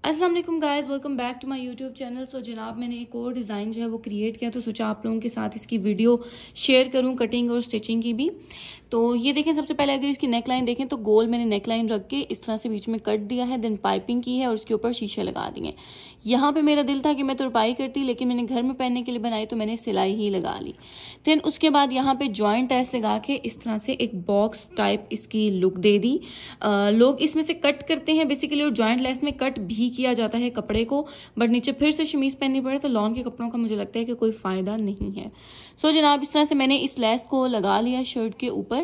अस्सलाम वालेकुम guys, welcome back to my YouTube channel. So जनाब, मैंने एक और डिज़ाइन जो है वो क्रिएट किया, तो सोचा आप लोगों के साथ इसकी वीडियो शेयर करूं, कटिंग और स्टिचिंग की भी। तो ये देखें, सबसे पहले अगर इसकी नेक लाइन देखें तो गोल मैंने नेक लाइन रख के इस तरह से बीच में कट दिया है, देन पाइपिंग की है और उसके ऊपर शीशे लगा दिए। यहाँ पे मेरा दिल था कि मैं तुरपाई करती, लेकिन मैंने घर में पहनने के लिए बनाई तो मैंने सिलाई ही लगा ली। देन उसके बाद यहाँ पे जॉइंट लेस लगा के इस तरह से एक बॉक्स टाइप इसकी लुक दे दी। लोग इसमें से कट करते हैं बेसिकली, और जॉइंट लेस में कट भी किया जाता है कपड़े को, बट नीचे फिर से शमीज पहननी पड़े तो लॉन के कपड़ों का मुझे लगता है कि कोई फायदा नहीं है। सो जनाब, इस तरह से मैंने इस लेस को लगा लिया शर्ट के ऊपर।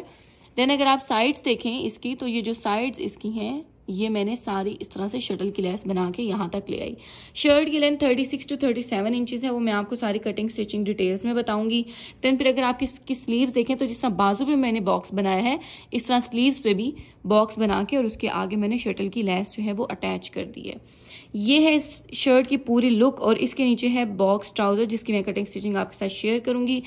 देन अगर आप साइड्स देखें इसकी, तो ये जो साइड्स इसकी हैं ये मैंने सारी इस तरह से शटल की लेस बना के यहाँ तक ले आई। शर्ट की लेंथ 36 to 37 इंचेस है, वो मैं आपको सारी कटिंग स्टिचिंग डिटेल्स में बताऊंगी। देन फिर अगर आप इसकी स्लीव्स देखें तो जिस तरह बाजू पे मैंने बॉक्स बनाया है, इस तरह स्लीव्स पे भी बॉक्स बना के और उसके आगे मैंने शटल की लेस जो है वो अटैच कर दी है। ये है इस शर्ट की पूरी लुक, और इसके नीचे है बॉक्स ट्राउजर जिसकी मैं कटिंग स्टिचिंग आपके साथ शेयर करूंगी।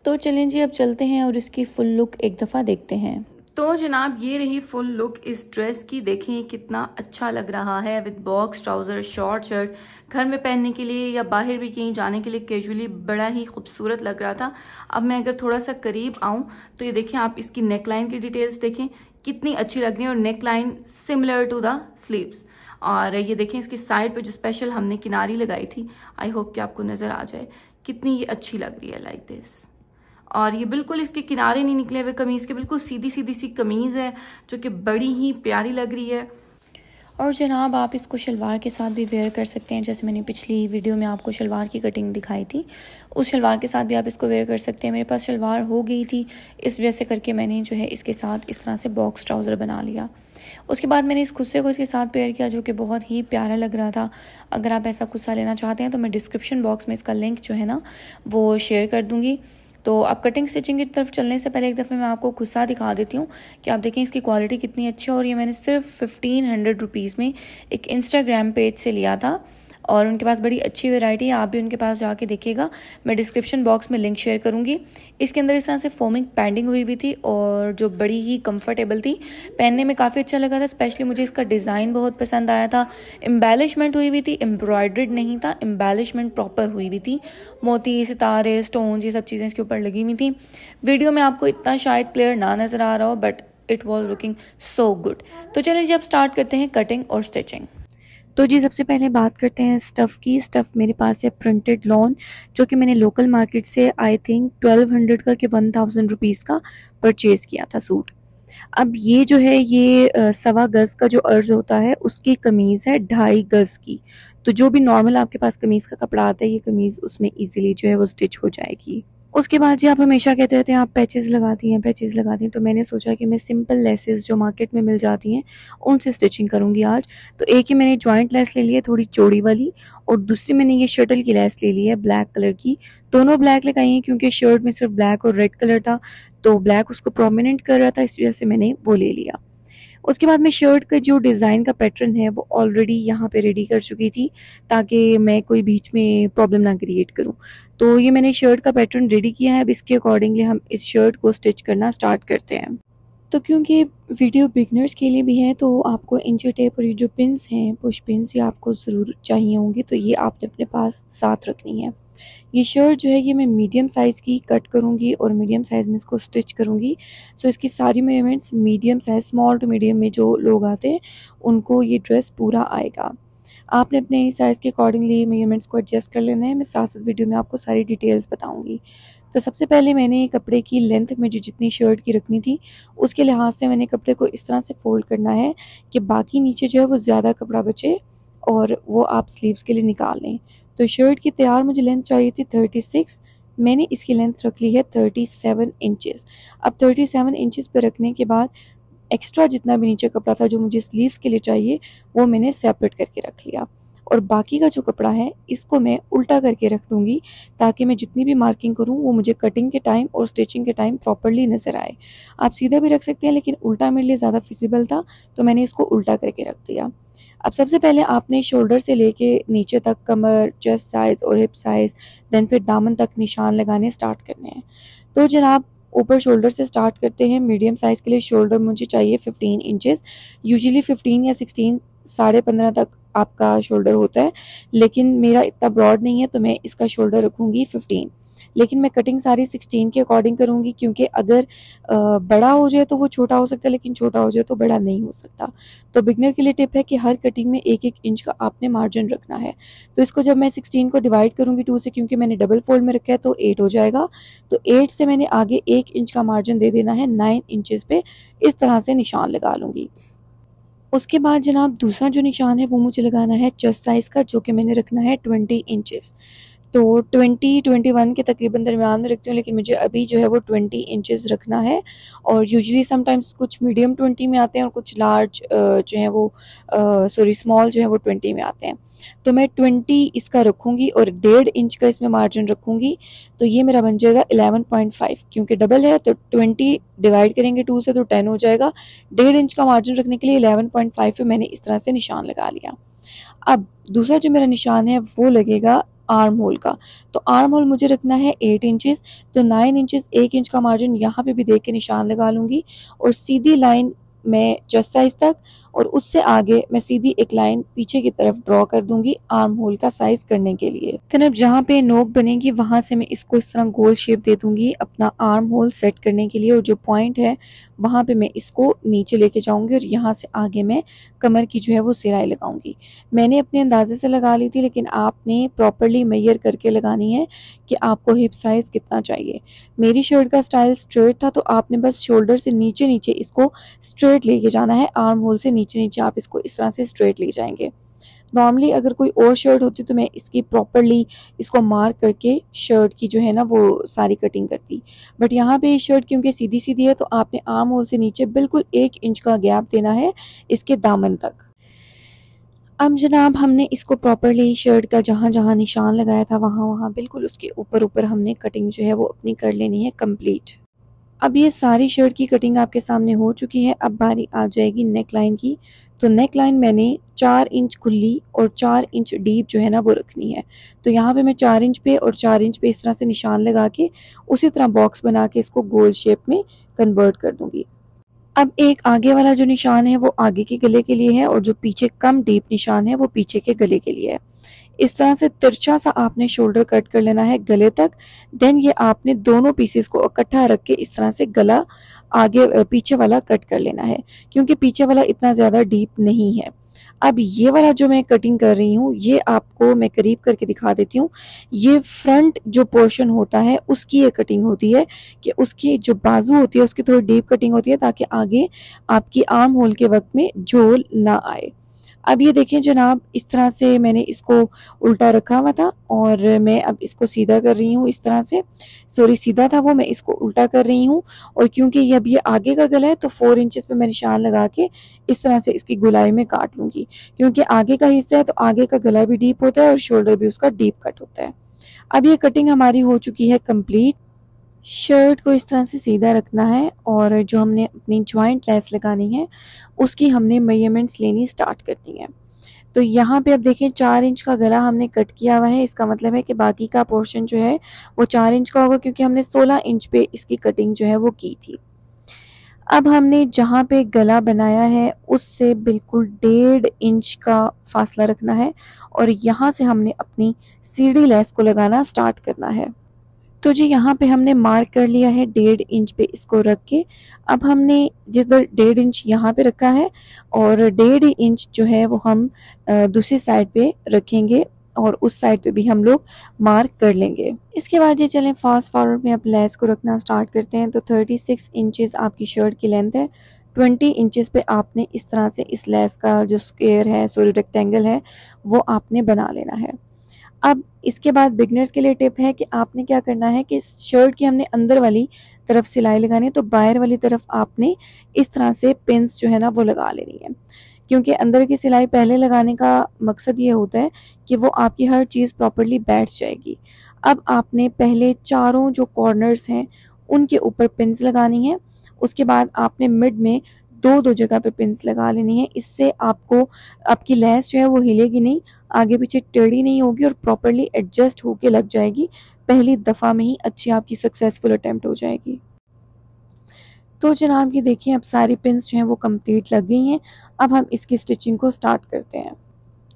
तो चलें जी, अब चलते हैं और इसकी फुल लुक एक दफ़ा देखते हैं। तो जनाब, ये रही फुल लुक इस ड्रेस की। देखें कितना अच्छा लग रहा है with box trouser, short shirt, घर में पहनने के लिए या बाहर भी कहीं जाने के लिए कैजुअली बड़ा ही खूबसूरत लग रहा था। अब मैं अगर थोड़ा सा करीब आऊं तो ये देखें, आप इसकी नेक लाइन की डिटेल्स देखें कितनी अच्छी लग रही है, और neck line similar to the sleeves. और ये देखें इसकी साइड पे जो स्पेशल हमने किनारी लगाई थी, आई होप कि आपको नजर आ जाए कितनी ये अच्छी लग रही है, लाइक दिस। और ये बिल्कुल इसके किनारे नहीं निकले हुए कमीज के, बिल्कुल सीधी सीधी सी कमीज है जो कि बड़ी ही प्यारी लग रही है। और जनाब, आप इसको शलवार के साथ भी वेयर कर सकते हैं, जैसे मैंने पिछली वीडियो में आपको शलवार की कटिंग दिखाई थी, उस शलवार के साथ भी आप इसको वेयर कर सकते हैं। मेरे पास शलवार हो गई थी, इस वजह से करके मैंने जो है इसके साथ इस तरह से बॉक्स ट्राउज़र बना लिया। उसके बाद मैंने इस खुस्से को इसके साथ पेयर किया, जो कि बहुत ही प्यारा लग रहा था। अगर आप ऐसा खुस्सा लेना चाहते हैं तो मैं डिस्क्रिप्शन बॉक्स में इसका लिंक जो है ना वो शेयर कर दूँगी। तो अब कटिंग स्टिचिंग की तरफ चलने से पहले एक दफ़े मैं आपको खुस्सा दिखा देती हूँ कि आप देखें इसकी क्वालिटी कितनी अच्छी है। और ये मैंने सिर्फ 1500 रुपीज़ में एक इंस्टाग्राम पेज से लिया था, और उनके पास बड़ी अच्छी वैरायटी है। आप भी उनके पास जाके देखिएगा, मैं डिस्क्रिप्शन बॉक्स में लिंक शेयर करूंगी। इसके अंदर इस तरह से फोमिंग पैडिंग हुई हुई थी, और जो बड़ी ही कंफर्टेबल थी, पहनने में काफ़ी अच्छा लगा था। स्पेशली मुझे इसका डिज़ाइन बहुत पसंद आया था। एम्बेलिशमेंट हुई हुई थी, एम्ब्रॉयड्रिड नहीं था, एम्बेलिशमेंट प्रॉपर हुई हुई थी। मोती, सितारे, स्टोन्स, ये सब चीज़ें इसके ऊपर लगी हुई थी। वीडियो में आपको इतना शायद क्लियर ना नज़र आ रहा हो, but it was looking so good. तो चलिए जी, अब स्टार्ट करते हैं कटिंग और स्टिचिंग। तो जी, सबसे पहले बात करते हैं स्टफ़ की। स्टफ़ मेरे पास है प्रिंटेड लॉन, जो कि मैंने लोकल मार्केट से आई थिंक 1200 का कि 1000 रुपीज़ का परचेज़ किया था सूट। अब ये जो है ये 1.25 गज़ का जो अर्ज होता है उसकी कमीज़ है 2.5 गज़ की। तो जो भी नॉर्मल आपके पास कमीज़ का कपड़ा आता है, ये कमीज़ उसमें ईजिली जो है वो स्टिच हो जाएगी। उसके बाद जी, आप हमेशा कहते रहते हैं आप पैचेस लगाती हैं, पैचेस लगाती हैं, तो मैंने सोचा कि मैं सिंपल लेसेस जो मार्केट में मिल जाती हैं उनसे स्टिचिंग करूंगी आज। तो एक ही मैंने जॉइंट लेस ले ली है थोड़ी चौड़ी वाली, और दूसरी मैंने ये शटल की लेस ले ली है ब्लैक कलर की। दोनों ब्लैक लगाई हैं क्योंकि शर्ट में सिर्फ ब्लैक और रेड कलर था, तो ब्लैक उसको प्रोमिनेंट कर रहा था, इस वजह से मैंने वो ले लिया। उसके बाद मैं शर्ट का जो डिज़ाइन का पैटर्न है वो ऑलरेडी यहाँ पे रेडी कर चुकी थी, ताकि मैं कोई बीच में प्रॉब्लम ना क्रिएट करूँ। तो ये मैंने शर्ट का पैटर्न रेडी किया है। अब इसके अकॉर्डिंगली हम इस शर्ट को स्टिच करना स्टार्ट करते हैं। तो क्योंकि वीडियो बिगनर्स के लिए भी है, तो आपको इंची टेप और ये जो पिन्स हैं, पुश पिन्स, ये आपको ज़रूर चाहिए होंगी, तो ये आपने अपने पास साथ रखनी है। ये शर्ट जो है ये मैं मीडियम साइज़ की कट करूँगी और मीडियम साइज़ में इसको स्टिच करूँगी। सो इसकी सारी measurements medium size, small to medium में जो लोग आते हैं उनको ये ड्रेस पूरा आएगा। आपने अपने साइज़ के अकॉर्डिंगली मेजरमेंट्स को एडजस्ट कर लेना है। मैं साथ साथ वीडियो में आपको सारी डिटेल्स बताऊँगी। तो सबसे पहले मैंने कपड़े की लेंथ में जो जितनी शर्ट की रखनी थी, उसके लिहाज से मैंने कपड़े को इस तरह से फोल्ड करना है कि बाकी नीचे जो है वो ज़्यादा कपड़ा बचे, और वो आप स्लीव्स के लिए निकाल लें। तो शर्ट की तैयार मुझे लेंथ चाहिए थी 36, मैंने इसकी लेंथ रख ली है 37 इंचेस। अब 37 इंचेस पे रखने के बाद एक्स्ट्रा जितना भी नीचे कपड़ा था जो मुझे स्लीव्स के लिए चाहिए, वो मैंने सेपरेट करके रख लिया, और बाकी का जो कपड़ा है इसको मैं उल्टा करके रख दूंगी, ताकि मैं जितनी भी मार्किंग करूं वो मुझे कटिंग के टाइम और स्टिचिंग के टाइम प्रॉपरली नज़र आए। आप सीधा भी रख सकते हैं, लेकिन उल्टा मेरे लिए ज़्यादा फिजिबल था, तो मैंने इसको उल्टा करके रख दिया। अब सबसे पहले आपने शोल्डर से लेके नीचे तक कमर, चेस्ट साइज़ और हिप साइज़, देन फिर दामन तक निशान लगाने स्टार्ट करने हैं। तो जनाब, ऊपर शोल्डर से स्टार्ट करते हैं। मीडियम साइज़ के लिए शोल्डर मुझे चाहिए 15 इंचेस, यूजुअली 15 या 16 15.5 तक आपका शोल्डर होता है, लेकिन मेरा इतना ब्रॉड नहीं है तो मैं इसका शोल्डर रखूँगी 15। लेकिन मैं कटिंग सारी 16 के अकॉर्डिंग करूँगी, क्योंकि अगर बड़ा हो जाए तो वो छोटा हो सकता है, लेकिन छोटा हो जाए तो बड़ा नहीं हो सकता। तो बिगनर के लिए टिप है कि हर कटिंग में 1-1 इंच का आपने मार्जिन रखना है। तो इसको जब मैं 16 को डिवाइड करूँगी 2 से, क्योंकि मैंने डबल फोल्ड में रखा है, तो 8 हो जाएगा। तो 8 से मैंने आगे 1 इंच का मार्जिन दे देना है 9 इंचेस पे, इस तरह से निशान लगा लूँगी। उसके बाद जनाब दूसरा जो निशान है वो मुझे लगाना है चेस्ट साइज़ का, जो कि मैंने रखना है 20 इंचेस। तो 20-21 के तकरीबन दरमियान में रखती हूँ, लेकिन मुझे अभी जो है वो 20 इंचेस रखना है। और यूजुअली समटाइम्स कुछ मीडियम 20 में आते हैं और कुछ लार्ज जो है वो स्मॉल जो है वो 20 में आते हैं। तो मैं 20 इसका रखूँगी और 1.5 इंच का इसमें मार्जिन रखूँगी। तो ये मेरा बन जाएगा 11.5, क्योंकि डबल है तो 20 डिवाइड करेंगे 2 से तो 10 हो जाएगा। 1.5 इंच का मार्जिन रखने के लिए 11.5 पे मैंने इस तरह से निशान लगा लिया। अब दूसरा जो मेरा निशान है वो लगेगा आर्म होल का। तो आर्म होल मुझे रखना है 8 इंचेस। तो 9 इंचेस 1 इंच का मार्जिन यहाँ पे भी देख के निशान लगा लूँगी और सीधी लाइन मैं चेस्ट साइज तक और उससे आगे मैं सीधी एक लाइन पीछे की तरफ ड्रॉ कर दूंगी आर्म होल का साइज करने के लिए। फिर जहाँ पे नोक बनेगी वहां से मैं इसको इस तरह गोल शेप दे दूंगी अपना आर्म होल सेट करने के लिए, और जो पॉइंट है वहां पे मैं इसको नीचे लेके जाऊंगी और यहाँ से आगे मैं कमर की जो है वो सिलाई लगाऊंगी। मैंने अपने अंदाजे से लगा ली थी, लेकिन आपने प्रॉपरली मेजर करके लगानी है कि आपको हिप साइज कितना चाहिए। मेरी शर्ट का स्टाइल स्ट्रेट था, तो आपने बस शोल्डर से नीचे नीचे इसको स्ट्रेट लेके जाना है। आर्म होल से नीचे नीचे आप इसको इस तरह से स्ट्रेट ले जाएंगे। नॉर्मली अगर कोई और शर्ट होती तो मैं इसकी प्रॉपरली इसको मार्क करके शर्ट की जो है ना वो सारी कटिंग करती, बट यहाँ पे ये शर्ट क्योंकि सीधी सीधी है तो आपने आर्म होल से नीचे बिल्कुल 1 इंच का गैप देना है इसके दामन तक। अब जनाब हमने इसको प्रॉपरली शर्ट का जहाँ जहाँ निशान लगाया था वहाँ वहाँ बिल्कुल उसके ऊपर ऊपर हमने कटिंग जो है वो अपनी कर लेनी है कंप्लीट। अब ये सारी शर्ट की कटिंग आपके सामने हो चुकी है। अब बारी आ जाएगी नेक लाइन की। तो नेक लाइन मैंने 4 इंच खुली और 4 इंच डीप जो है ना वो रखनी है। तो यहाँ पे मैं 4 इंच पे और 4 इंच पे इस तरह से निशान लगा के उसी तरह बॉक्स बना के इसको गोल शेप में कन्वर्ट कर दूंगी। अब एक आगे वाला जो निशान है वो आगे के गले के लिए है और जो पीछे कम डीप निशान है वो पीछे के गले के लिए है। इस तरह से तिरछा सा आपने शोल्डर कट कर लेना है गले तक। देन ये आपने दोनों पीसेस को इकट्ठा रख के इस तरह से गला आगे पीछे वाला कट कर लेना है, क्योंकि पीछे वाला इतना ज़्यादा डीप नहीं है। अब ये वाला जो मैं कटिंग कर रही हूँ ये आपको मैं करीब करके दिखा देती हूँ। ये फ्रंट जो पोर्शन होता है उसकी ये कटिंग होती है कि उसकी जो बाजू होती है उसकी थोड़ी डीप कटिंग होती है ताकि आगे आपकी आर्म होल के वक्त में झोल ना आए। अब ये देखें जनाब, इस तरह से मैंने इसको उल्टा रखा हुआ था और मैं अब इसको सीधा कर रही हूँ। इस तरह से सॉरी सीधा था वो, मैं इसको उल्टा कर रही हूँ। और क्योंकि ये अब ये आगे का गला है तो 4 इंचेस पे मैं निशान लगा के इस तरह से इसकी गुलाई में काट लूंगी, क्योंकि आगे का हिस्सा है तो आगे का गला भी डीप होता है और शोल्डर भी उसका डीप कट होता है। अब ये कटिंग हमारी हो चुकी है कंप्लीट। शर्ट को इस तरह से सीधा रखना है और जो हमने अपनी जॉइंट लेस लगानी है उसकी हमने मेजरमेंट्स लेनी स्टार्ट करनी है। तो यहाँ पे अब देखें 4 इंच का गला हमने कट किया हुआ है। इसका मतलब है कि बाकी का पोर्शन जो है वो 4 इंच का होगा, क्योंकि हमने 16 इंच पे इसकी कटिंग जो है वो की थी। अब हमने जहाँ पे गला बनाया है उससे बिल्कुल 1.5 इंच का फासला रखना है और यहाँ से हमने अपनी सीढ़ी लेस को लगाना स्टार्ट करना है। तो जी यहाँ पे हमने मार्क कर लिया है 1.5 इंच पे इसको रख के। अब हमने जिधर 1.5 इंच यहाँ पे रखा है और 1.5 इंच जो है वो हम दूसरी साइड पे रखेंगे और उस साइड पे भी हम लोग मार्क कर लेंगे। इसके बाद ये चलें फास्ट फॉरवर्ड में अब लेस को रखना स्टार्ट करते हैं। तो 36 इंचेस आपकी शर्ट की लेंथ है। 20 इंचेस पे आपने इस तरह से इस लेस का जो स्क्वायर है सॉरी रेक्टेंगल है वो आपने बना लेना है। अब इसके बाद बिगनर्स के लिए टिप है कि आपने क्या करना है कि शर्ट की हमने अंदर वाली तरफ सिलाई लगानी है, तो बाहर वाली तरफ आपने इस तरह से पिंस जो है ना वो लगा लेनी है, क्योंकि अंदर की सिलाई पहले लगाने का मकसद ये होता है कि वो आपकी हर चीज़ प्रॉपरली बैठ जाएगी। अब आपने पहले चारों जो कॉर्नर्स हैं उनके ऊपर पिंस लगानी है। उसके बाद आपने मिड में दो दो जगह पे पिंस लगा लेनी है। इससे आपको आपकी लेस जो है वो हिलेगी नहीं, आगे पीछे टेढ़ी नहीं होगी और प्रॉपरली एडजस्ट होके लग जाएगी। पहली दफ़ा में ही अच्छी आपकी सक्सेसफुल अटेम्प्ट हो जाएगी। तो जनाब ये देखिए अब सारी पिन्स जो हैं वो कंप्लीट लग गई हैं। अब हम इसकी स्टिचिंग को स्टार्ट करते हैं।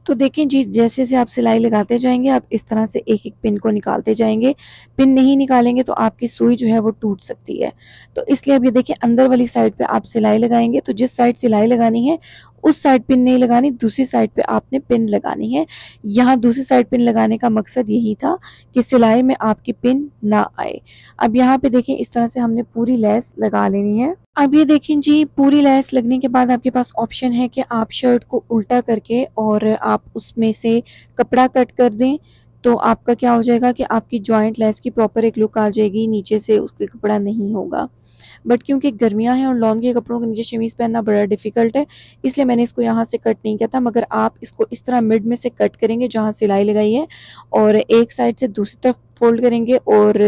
तो देखें जी, जैसे जैसे आप सिलाई लगाते जाएंगे आप इस तरह से एक एक पिन को निकालते जाएंगे। पिन नहीं निकालेंगे तो आपकी सुई जो है वो टूट सकती है। तो इसलिए अब ये देखिए अंदर वाली साइड पे आप सिलाई लगाएंगे तो जिस साइड सिलाई लगानी है उस साइड पिन नहीं लगानी, दूसरी साइड पे आपने पिन लगानी है। यहाँ दूसरी साइड पिन लगाने का मकसद यही था कि सिलाई में आपकी पिन ना आए। अब यहाँ पे देखें इस तरह से हमने पूरी लेस लगा लेनी है। अब ये देखें जी, पूरी लेस लगने के बाद आपके पास ऑप्शन है कि आप शर्ट को उल्टा करके और आप उसमें से कपड़ा कट कर दें। तो आपका क्या हो जाएगा कि आपकी जॉइंट लेस की प्रॉपर एक लुक आ जाएगी, नीचे से उसके कपड़ा नहीं होगा। बट क्योंकि गर्मियां हैं और लॉन के कपड़ों के नीचे शमीज पहनना बड़ा डिफिकल्ट है, इसलिए मैंने इसको यहाँ से कट नहीं किया था। मगर आप इसको इस तरह मिड में से कट करेंगे जहाँ सिलाई लगाई है और एक साइड से दूसरी तरफ फोल्ड करेंगे और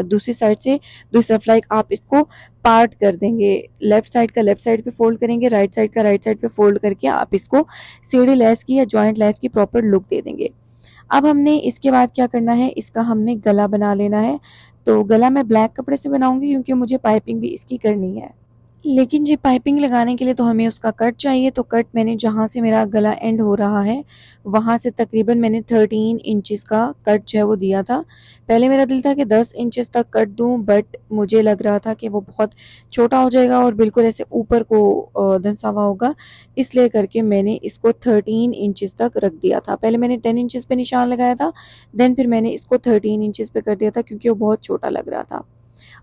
दूसरी साइड से दूसरी तरफ लाइक आप इसको पार्ट कर देंगे। लेफ्ट साइड का लेफ्ट साइड पे फोल्ड करेंगे, राइट साइड का राइट साइड पे फोल्ड करके आप इसको सीढ़ी लेस की या जॉइंट लेस की प्रॉपर लुक दे देंगे। अब हमने इसके बाद क्या करना है, इसका हमने गला बना लेना है। तो गला मैं ब्लैक कपड़े से बनाऊंगी क्योंकि मुझे पाइपिंग भी इसकी करनी है। लेकिन जी पाइपिंग लगाने के लिए तो हमें उसका कट चाहिए। तो कट मैंने जहाँ से मेरा गला एंड हो रहा है वहाँ से तकरीबन मैंने 13 इंचेस का कट जो है वो दिया था। पहले मेरा दिल था कि 10 इंचेस तक कट दूं, बट मुझे लग रहा था कि वो बहुत छोटा हो जाएगा और बिल्कुल ऐसे ऊपर को धंसा हुआ होगा, इसलिए करके मैंने इसको 13 इंचेस तक रख दिया था। पहले मैंने 10 इंचेस पे निशान लगाया था, देन फिर मैंने इसको 13 इंचेस पे कर दिया था क्योंकि वो बहुत छोटा लग रहा था।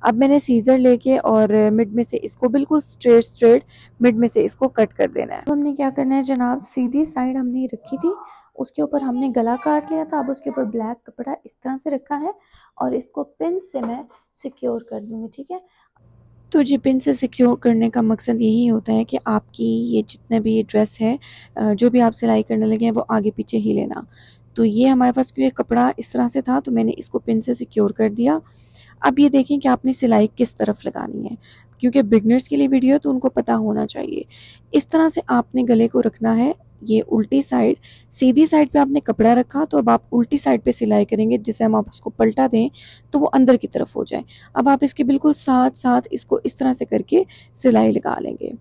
अब मैंने सीजर लेके और मिड में से इसको बिल्कुल स्ट्रेट स्ट्रेट मिड में से इसको कट कर देना है। तो हमने क्या करना है जनाब, सीधी साइड हमने रखी थी, उसके ऊपर हमने गला काट लिया था। अब उसके ऊपर ब्लैक कपड़ा इस तरह से रखा है और इसको पिन से मैं सिक्योर कर दूंगी, ठीक है। तो जी पिन से सिक्योर करने का मकसद यही होता है कि आपकी ये जितने भी ये ड्रेस है जो भी आप सिलाई करने लगे हैं वो आगे पीछे ही लेना। तो ये हमारे पास क्योंकि कपड़ा इस तरह से था तो मैंने इसको पिन से सिक्योर कर दिया। अब ये देखें कि आपने सिलाई किस तरफ लगानी है, क्योंकि बिगनर्स के लिए वीडियो तो उनको पता होना चाहिए। इस तरह से आपने गले को रखना है, ये उल्टी साइड। सीधी साइड पे आपने कपड़ा रखा तो अब आप उल्टी साइड पे सिलाई करेंगे, जिससे हम आप उसको पलटा दें तो वो अंदर की तरफ हो जाए। अब आप इसके बिल्कुल साथ साथ इसको इस तरह से करके सिलाई लगा लेंगे।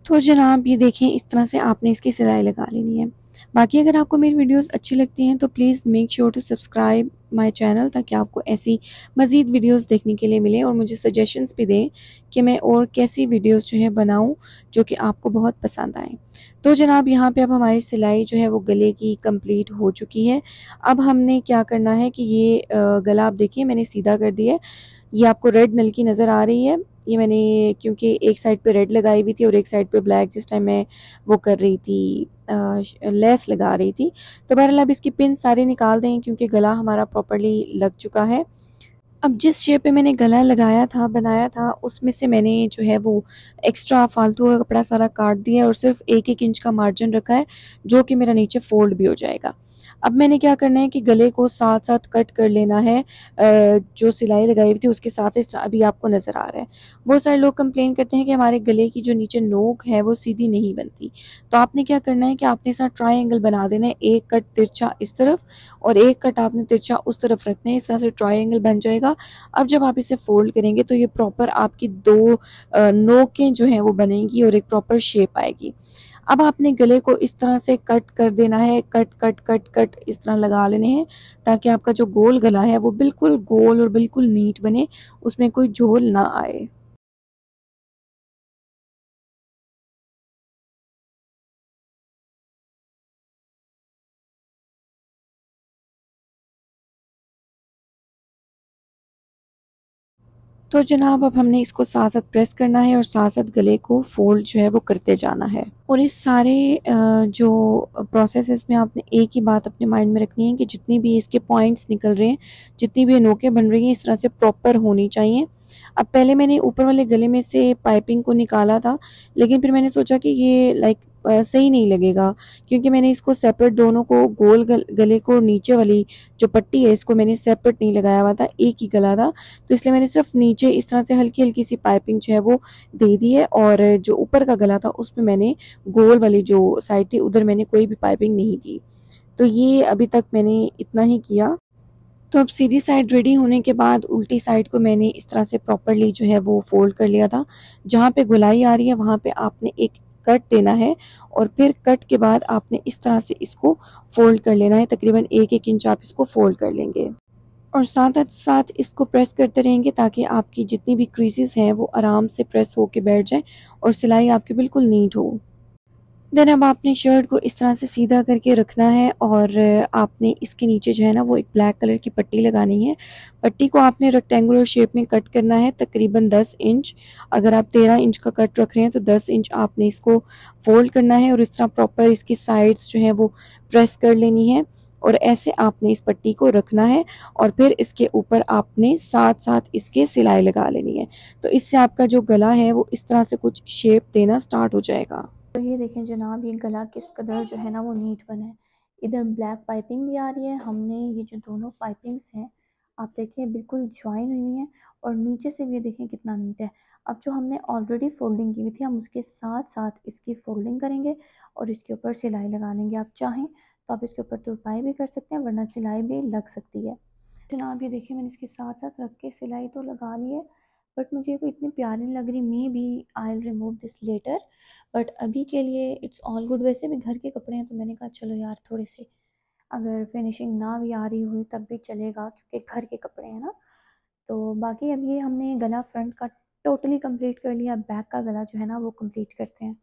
तो जनाब ये देखें इस तरह से आपने इसकी सिलाई लगा लेनी है। बाकी अगर आपको मेरी वीडियोस अच्छी लगती हैं तो please make sure to subscribe my channel, ताकि आपको ऐसी मज़ीद वीडियोस देखने के लिए मिले और मुझे सजेशंस भी दें कि मैं और कैसी वीडियोस जो है बनाऊं जो कि आपको बहुत पसंद आए। तो जनाब यहाँ पे अब हमारी सिलाई जो है वो गले की कंप्लीट हो चुकी है। अब हमने क्या करना है कि ये गला आप देखिए मैंने सीधा कर दिया है। ये आपको रेड नलकी नज़र आ रही है, ये मैंने क्योंकि एक साइड पे रेड लगाई हुई थी और एक साइड पे ब्लैक, जिस टाइम मैं वो कर रही थी लेस लगा रही थी। तो बहरहाल अब इसकी पिन सारे निकाल दें क्योंकि गला हमारा प्रॉपर्ली लग चुका है। अब जिस शेप पे मैंने गला लगाया था बनाया था उसमें से मैंने जो है वो एक्स्ट्रा फालतू का कपड़ा सारा काट दिया और सिर्फ 1-1 इंच का मार्जिन रखा है जो कि मेरा नीचे फोल्ड भी हो जाएगा। अब मैंने क्या करना है कि गले को साथ साथ कट कर लेना है, जो सिलाई लगाई हुई थी उसके साथ अभी आपको नज़र आ रहा है। बहुत सारे लोग कंप्लेन करते हैं कि हमारे गले की जो नीचे नोक है वो सीधी नहीं बनती। तो आपने क्या करना है कि आपने साथ ट्रायंगल बना देना है, एक कट तिरछा इस तरफ और एक कट आपने तिरछा उस तरफ रखना है, इस तरह से ट्रायंगल बन जाएगा। अब जब आप इसे फोल्ड करेंगे तो ये प्रॉपर आपकी दो नोकें जो हैं वो बनेंगी और एक प्रॉपर शेप आएगी। अब आपने गले को इस तरह से कट कर देना है, कट कट कट कट इस तरह लगा लेने हैं ताकि आपका जो गोल गला है वो बिल्कुल गोल और बिल्कुल नीट बने, उसमें कोई झोल ना आए। तो जनाब अब हमने इसको साथ साथ प्रेस करना है और साथ साथ गले को फोल्ड जो है वो करते जाना है। और इस सारे जो प्रोसेस है इसमें आपने एक ही बात अपने माइंड में रखनी है कि जितनी भी इसके पॉइंट्स निकल रहे हैं, जितनी भी नोकें बन रही हैं, इस तरह से प्रॉपर होनी चाहिए। अब पहले मैंने ऊपर वाले गले में से पाइपिंग को निकाला था, लेकिन फिर मैंने सोचा कि ये लाइक सही नहीं लगेगा, क्योंकि मैंने इसको सेपरेट दोनों को गोल गले को नीचे वाली जो पट्टी है इसको मैंने सेपरेट नहीं लगाया हुआ था, एक ही गला था। तो इसलिए मैंने सिर्फ नीचे इस तरह से हल्की हल्की सी पाइपिंग जो है वो दे दी है और जो ऊपर का गला था उसमें मैंने गोल वाली जो साइड थी उधर मैंने कोई भी पाइपिंग नहीं दी। तो ये अभी तक मैंने इतना ही किया। तो अब सीधी साइड रेडी होने के बाद उल्टी साइड को मैंने इस तरह से प्रॉपरली जो है वो फोल्ड कर लिया था। जहाँ पे गोलाई आ रही है वहाँ पे आपने एक कट देना है और फिर कट के बाद आपने इस तरह से इसको फोल्ड कर लेना है। तकरीबन 1-1 इंच आप इसको फोल्ड कर लेंगे और साथ साथ इसको प्रेस करते रहेंगे ताकि आपकी जितनी भी क्रीजेस हैं वो आराम से प्रेस होके बैठ जाए और सिलाई आपकी बिल्कुल नीट हो। देन अब आपने शर्ट को इस तरह से सीधा करके रखना है और आपने इसके नीचे जो है ना वो एक ब्लैक कलर की पट्टी लगानी है। पट्टी को आपने रेक्टेंगुलर शेप में कट करना है तकरीबन 10 इंच। अगर आप 13 इंच का कट रख रहे हैं तो 10 इंच आपने इसको फोल्ड करना है और इस तरह प्रॉपर इसकी साइड्स जो है वो प्रेस कर लेनी है और ऐसे आपने इस पट्टी को रखना है और फिर इसके ऊपर आपने साथ साथ इसके सिलाई लगा लेनी है। तो इससे आपका जो गला है वो इस तरह से कुछ शेप देना स्टार्ट हो जाएगा। तो ये देखें जनाब, ये गला किस कदर जो है ना वो नीट बना है। इधर ब्लैक पाइपिंग भी आ रही है। हमने ये जो दोनों पाइपिंग्स हैं आप देखें बिल्कुल ज्वाइन हुई हैं और नीचे से भी ये देखें कितना नीट है। अब जो हमने ऑलरेडी फोल्डिंग की हुई थी हम उसके साथ साथ इसकी फोल्डिंग करेंगे और इसके ऊपर सिलाई लगा लेंगे। आप चाहें तो आप इसके ऊपर तुरपाई भी कर सकते हैं वरना सिलाई भी लग सकती है। जनाब ये देखिए मैंने इसके साथ साथ रख के सिलाई तो लगा ली है बट मुझे वो इतनी प्यारी नहीं लग रही। Maybe I will remove this letter but अभी के लिए इट्स ऑल गुड। वैसे भी घर के कपड़े हैं तो मैंने कहा चलो यार थोड़े से अगर फिनिशिंग ना भी आ रही हुई तब भी चलेगा क्योंकि घर के कपड़े हैं ना। तो बाकी अब ये हमने गला फ्रंट का टोटली कंप्लीट कर लिया। बैक का गला जो है ना वो कंप्लीट करते हैं।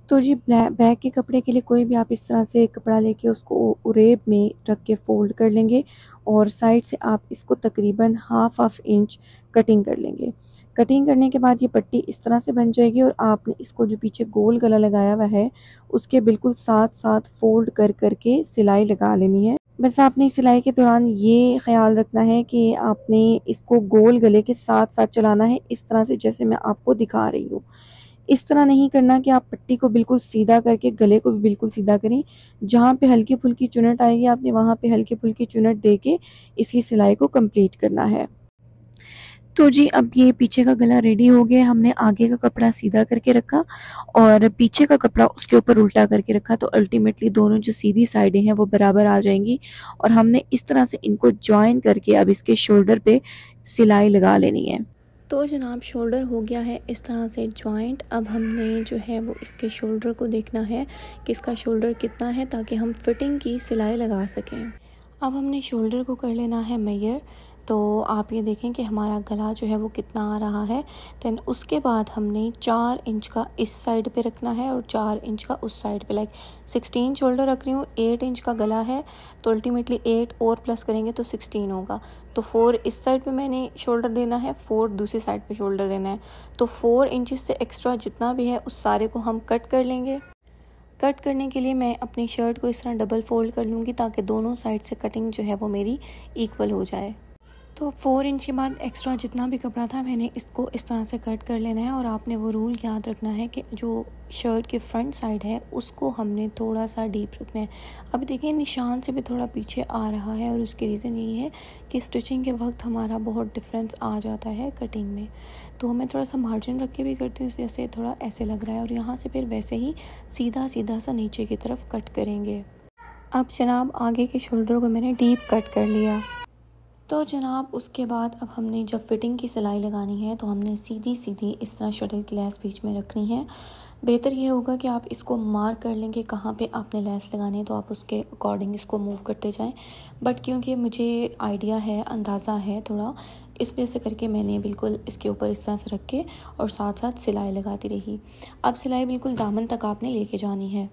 तो जी बैक के कपड़े के लिए कोई भी आप इस तरह से कपड़ा लेके उसको उरेब में रख के फोल्ड कर लेंगे और साइड से आप इसको तकरीबन हाफ इंच कटिंग कर लेंगे। कटिंग करने के बाद ये पट्टी इस तरह से बन जाएगी और आपने इसको जो पीछे गोल गला लगाया हुआ है उसके बिल्कुल साथ साथ फोल्ड कर करके सिलाई लगा लेनी है। बस आपने सिलाई के दौरान ये ख्याल रखना है कि आपने इसको गोल गले के साथ साथ चलाना है इस तरह से जैसे मैं आपको दिखा रही हूँ। इस तरह नहीं करना कि आप पट्टी को बिल्कुल सीधा करके गले को भी बिल्कुल सीधा करें। जहाँ पे हल्की फुल्की चुनट आएगी आपने वहाँ पे हल्की फुल्की चुनट दे के इसकी सिलाई को कंप्लीट करना है। तो जी अब ये पीछे का गला रेडी हो गया। हमने आगे का कपड़ा सीधा करके रखा और पीछे का कपड़ा उसके ऊपर उल्टा करके रखा तो अल्टीमेटली दोनों जो सीधी साइडें हैं वो बराबर आ जाएंगी और हमने इस तरह से इनको ज्वाइन करके अब इसके शोल्डर पे सिलाई लगा लेनी है। तो जनाब शोल्डर हो गया है इस तरह से जॉइंट। अब हमने जो है वो इसके शोल्डर को देखना है कि इसका शोल्डर कितना है ताकि हम फिटिंग की सिलाई लगा सकें। अब हमने शोल्डर को कर लेना है मेजर। तो आप ये देखें कि हमारा गला जो है वो कितना आ रहा है। देन उसके बाद हमने 4 इंच का इस साइड पे रखना है और 4 इंच का उस साइड पे। लाइक 16 शोल्डर रख रही हूँ, 8 इंच का गला है तो अल्टीमेटली 8 और प्लस करेंगे तो 16 होगा। तो 4 इस साइड पे मैंने शोल्डर देना है, 4 दूसरी साइड पे शोल्डर देना है। तो 4 इंच से एक्स्ट्रा जितना भी है उस सारे को हम कट कर लेंगे। कट करने के लिए मैं अपनी शर्ट को इस तरह डबल फोल्ड कर लूँगी ताकि दोनों साइड से कटिंग जो है वो मेरी इक्वल हो जाए। तो 4 इंच के बाद एक्स्ट्रा जितना भी कपड़ा था मैंने इसको इस तरह से कट कर लेना है और आपने वो रूल याद रखना है कि जो शर्ट के फ्रंट साइड है उसको हमने थोड़ा सा डीप रखना है। अब देखिए निशान से भी थोड़ा पीछे आ रहा है और उसकी रीज़न यही है कि स्टिचिंग के वक्त हमारा बहुत डिफरेंस आ जाता है कटिंग में। तो मैं थोड़ा सा मार्जिन रख के भी करती हूँ जैसे थोड़ा ऐसे लग रहा है और यहाँ से फिर वैसे ही सीधा सीधा सा नीचे की तरफ कट करेंगे। अब जनाब आगे के शोल्डर को मैंने डीप कट कर लिया। तो जनाब उसके बाद अब हमने जब फिटिंग की सिलाई लगानी है तो हमने सीधी सीधी इस तरह शटल की लेस बीच में रखनी है। बेहतर ये होगा कि आप इसको मार्क कर लेंगे कहाँ पे आपने लेस लगानी है तो आप उसके अकॉर्डिंग इसको मूव करते जाएं। बट क्योंकि मुझे आइडिया है, अंदाज़ा है थोड़ा, इस वजह से करके मैंने बिल्कुल इसके ऊपर इस तरह से रख के और साथ साथ सिलाई लगाती रही। अब सिलाई बिल्कुल दामन तक आपने लेके जानी है।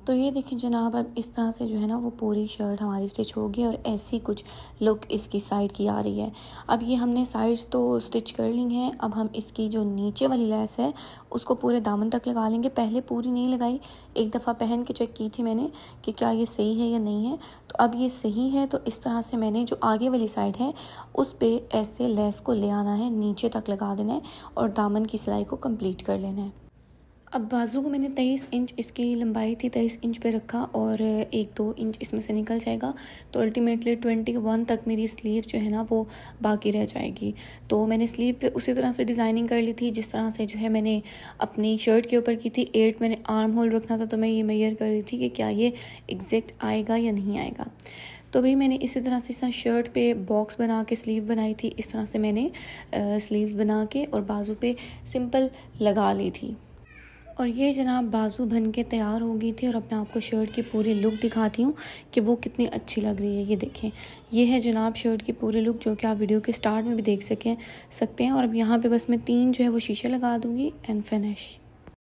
तो ये देखिए जनाब अब इस तरह से जो है ना वो पूरी शर्ट हमारी स्टिच होगी और ऐसी कुछ लुक इसकी साइड की आ रही है। अब ये हमने साइड्स तो स्टिच कर ली हैं। अब हम इसकी जो नीचे वाली लेस है उसको पूरे दामन तक लगा लेंगे। पहले पूरी नहीं लगाई, एक दफ़ा पहन के चेक की थी मैंने कि क्या ये सही है या नहीं है। तो अब ये सही है तो इस तरह से मैंने जो आगे वाली साइड है उस पर ऐसे लेस को ले आना है, नीचे तक लगा देना है और दामन की सिलाई को कम्प्लीट कर लेना है। अब बाजू को मैंने 23 इंच इसकी लंबाई थी 23 इंच पे रखा और 1-2 इंच इसमें से निकल जाएगा तो अल्टीमेटली 21 तक मेरी स्लीव जो है ना वो बाकी रह जाएगी। तो मैंने स्लीव पे उसी तरह से डिज़ाइनिंग कर ली थी जिस तरह से जो है मैंने अपनी शर्ट के ऊपर की थी। 8 मैंने आर्म होल रखना था तो मैं ये मेजर कर रही थी कि क्या ये एग्जैक्ट आएगा या नहीं आएगा। तो भाई मैंने इसी तरह से इस तरह शर्ट पे बॉक्स बना के स्लीव बनाई थी। इस तरह से मैंने स्लीव बना के और बाजू पे सिंपल लगा ली थी। और ये जनाब बाजू बन के तैयार हो गई थी। और अब मैं आपको शर्ट की पूरी लुक दिखाती हूँ कि वो कितनी अच्छी लग रही है। ये देखें, ये है जनाब शर्ट की पूरी लुक, जो कि आप वीडियो के स्टार्ट में भी देख सकते हैं। और अब यहाँ पे बस मैं 3 जो है वो शीशे लगा दूँगी एंड फिनिश।